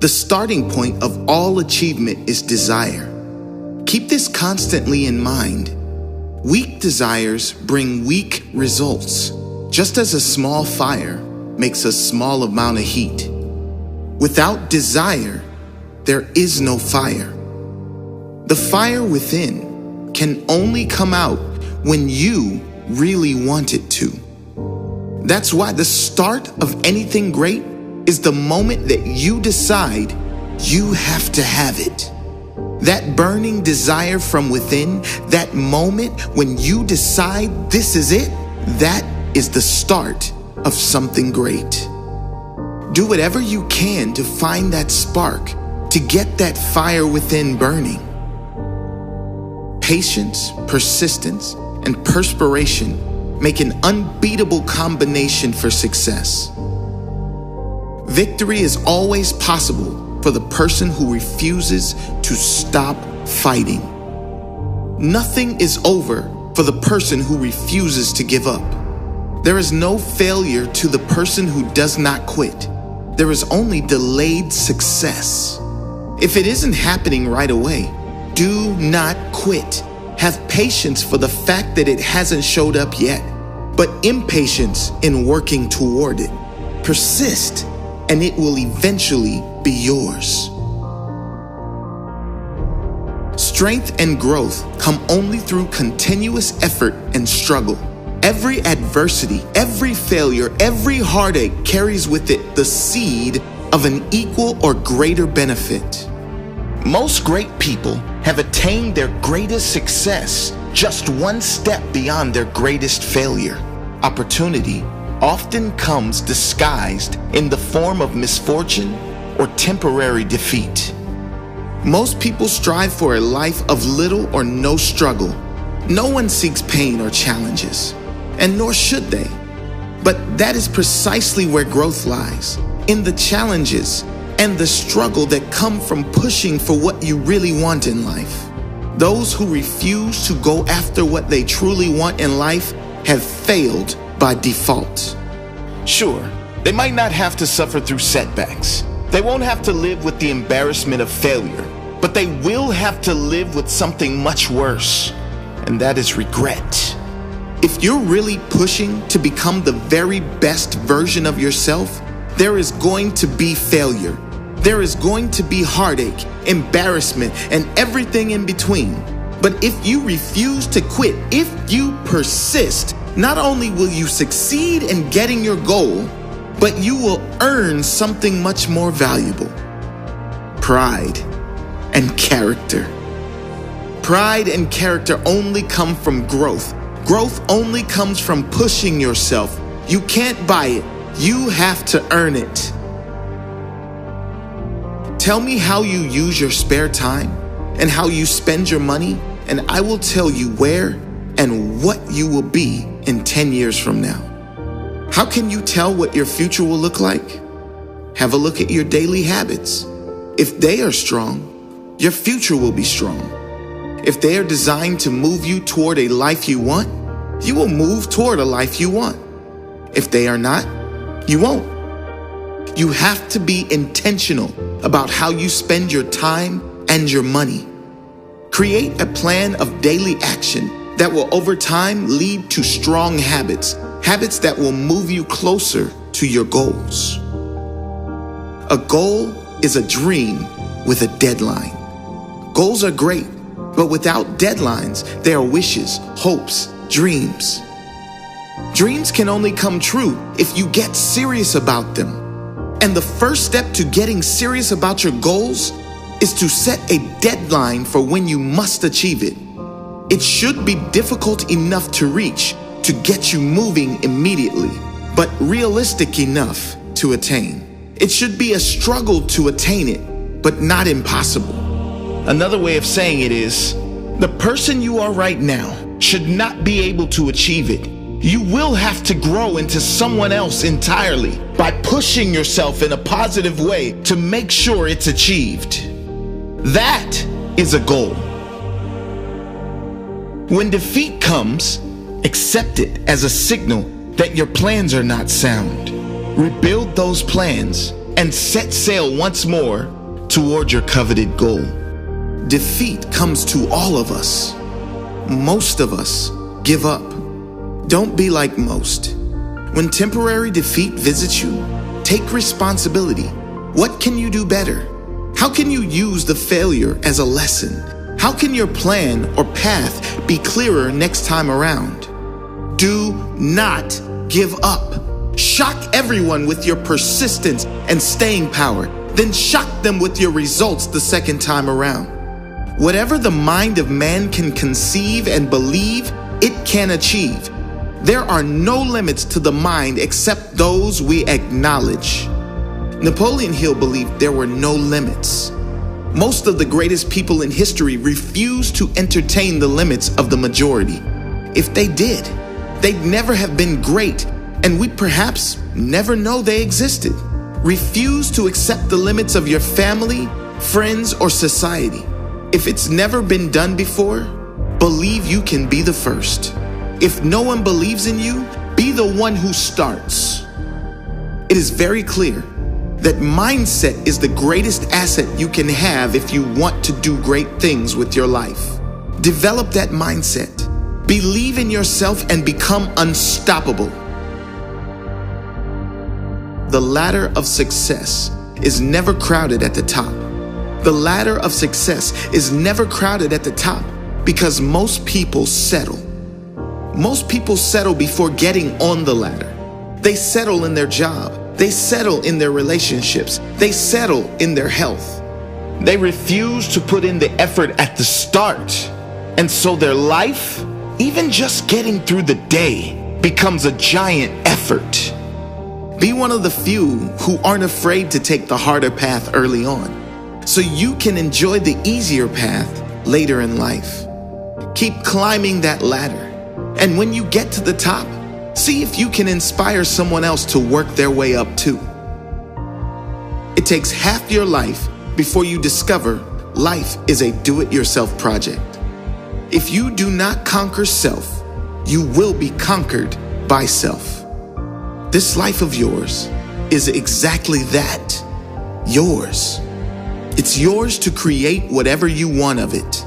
The starting point of all achievement is desire. Keep this constantly in mind. Weak desires bring weak results, just as a small fire makes a small amount of heat. Without desire, there is no fire. The fire within can only come out when you really want it to. That's why the start of anything great is the moment that you decide you have to have it. That burning desire from within, that moment when you decide this is it, that is the start of something great. Do whatever you can to find that spark, to get that fire within burning. Patience, persistence, and perspiration make an unbeatable combination for success. Victory is always possible for the person who refuses to stop fighting. Nothing is over for the person who refuses to give up. There is no failure to the person who does not quit. There is only delayed success. If it isn't happening right away, do not quit. Have patience for the fact that it hasn't showed up yet, but impatience in working toward it. Persist, and it will eventually be yours. Strength and growth come only through continuous effort and struggle. Every adversity, every failure, every heartache carries with it the seed of an equal or greater benefit. Most great people have attained their greatest success just one step beyond their greatest failure. Opportunity often comes disguised in the form of misfortune or temporary defeat. Most people strive for a life of little or no struggle. No one seeks pain or challenges, and nor should they. But that is precisely where growth lies, in the challenges and the struggle that come from pushing for what you really want in life. Those who refuse to go after what they truly want in life have failed by default. Sure, they might not have to suffer through setbacks. They won't have to live with the embarrassment of failure, but they will have to live with something much worse, and that is regret. If you're really pushing to become the very best version of yourself, there is going to be failure. There is going to be heartache, embarrassment, and everything in between. But if you refuse to quit, if you persist, not only will you succeed in getting your goal, but you will earn something much more valuable: pride and character. Pride and character only come from growth. Growth only comes from pushing yourself. You can't buy it. You have to earn it. Tell me how you use your spare time and how you spend your money, and I will tell you where and what you will be in 10 years from now. How can you tell what your future will look like? Have a look at your daily habits. If they are strong, your future will be strong. If they are designed to move you toward a life you want, you will move toward a life you want. If they are not, you won't. You have to be intentional about how you spend your time and your money. Create a plan of daily action that will over time lead to strong habits, habits that will move you closer to your goals. A goal is a dream with a deadline. Goals are great, but without deadlines, they are wishes, hopes, dreams. Dreams can only come true if you get serious about them. And the first step to getting serious about your goals is to set a deadline for when you must achieve it. It should be difficult enough to reach to get you moving immediately, but realistic enough to attain. It should be a struggle to attain it, but not impossible. Another way of saying it is, the person you are right now should not be able to achieve it. You will have to grow into someone else entirely by pushing yourself in a positive way to make sure it's achieved. That is a goal. When defeat comes, accept it as a signal that your plans are not sound. Rebuild those plans and set sail once more toward your coveted goal. Defeat comes to all of us. Most of us give up. Don't be like most. When temporary defeat visits you, take responsibility. What can you do better? How can you use the failure as a lesson? How can your plan or path be clearer next time around? Do not give up. Shock everyone with your persistence and staying power, then shock them with your results the second time around. Whatever the mind of man can conceive and believe, it can achieve. There are no limits to the mind except those we acknowledge. Napoleon Hill believed there were no limits. Most of the greatest people in history refused to entertain the limits of the majority. If they did, they'd never have been great, and we'd perhaps never know they existed. Refuse to accept the limits of your family, friends, or society. If it's never been done before, believe you can be the first. If no one believes in you, be the one who starts. It is very clear that mindset is the greatest asset you can have if you want to do great things with your life. Develop that mindset. Believe in yourself and become unstoppable. The ladder of success is never crowded at the top. The ladder of success is never crowded at the top because most people settle. Most people settle before getting on the ladder. They settle in their job. They settle in their relationships. They settle in their health. They refuse to put in the effort at the start. And so their life, even just getting through the day, becomes a giant effort. Be one of the few who aren't afraid to take the harder path early on, so you can enjoy the easier path later in life. Keep climbing that ladder. And when you get to the top, see if you can inspire someone else to work their way up too. It takes half your life before you discover life is a do-it-yourself project. If you do not conquer self, you will be conquered by self. This life of yours is exactly that, yours. It's yours to create whatever you want of it.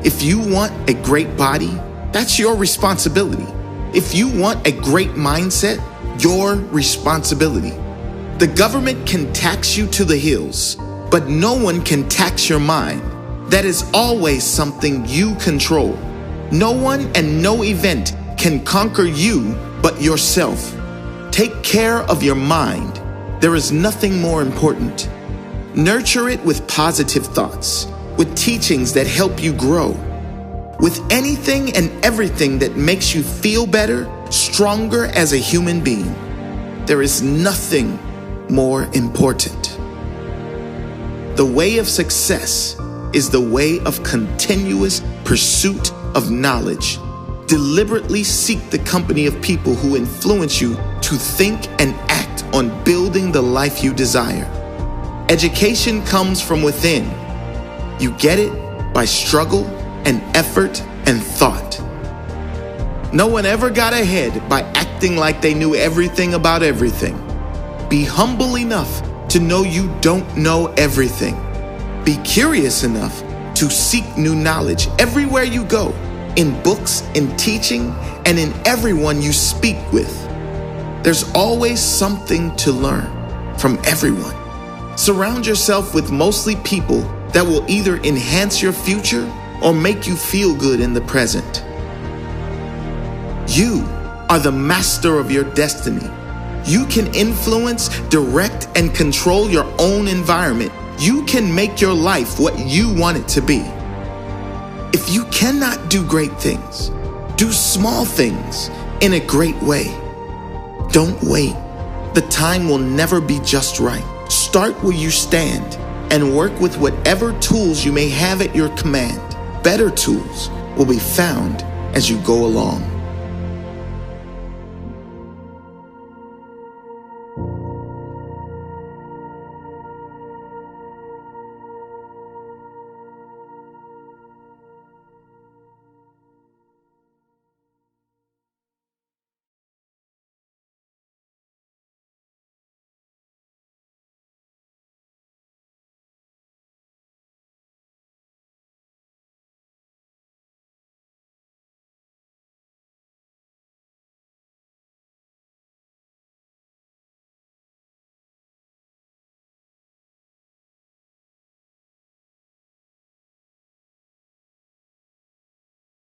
If you want a great body, that's your responsibility. If you want a great mindset, your responsibility. The government can tax you to the hills, but no one can tax your mind. That is always something you control. No one and no event can conquer you but yourself. Take care of your mind. There is nothing more important. Nurture it with positive thoughts, with teachings that help you grow, with anything and everything that makes you feel better, stronger as a human being. There is nothing more important. The way of success is the way of continuous pursuit of knowledge. Deliberately seek the company of people who influence you to think and act on building the life you desire. Education comes from within. You get it by struggle and effort and thought. No one ever got ahead by acting like they knew everything about everything. Be humble enough to know you don't know everything. Be curious enough to seek new knowledge everywhere you go, in books, in teaching, and in everyone you speak with. There's always something to learn from everyone. Surround yourself with mostly people that will either enhance your future or make you feel good in the present. You are the master of your destiny. You can influence, direct, and control your own environment. You can make your life what you want it to be. If you cannot do great things, do small things in a great way. Don't wait. The time will never be just right. Start where you stand and work with whatever tools you may have at your command. Better tools will be found as you go along.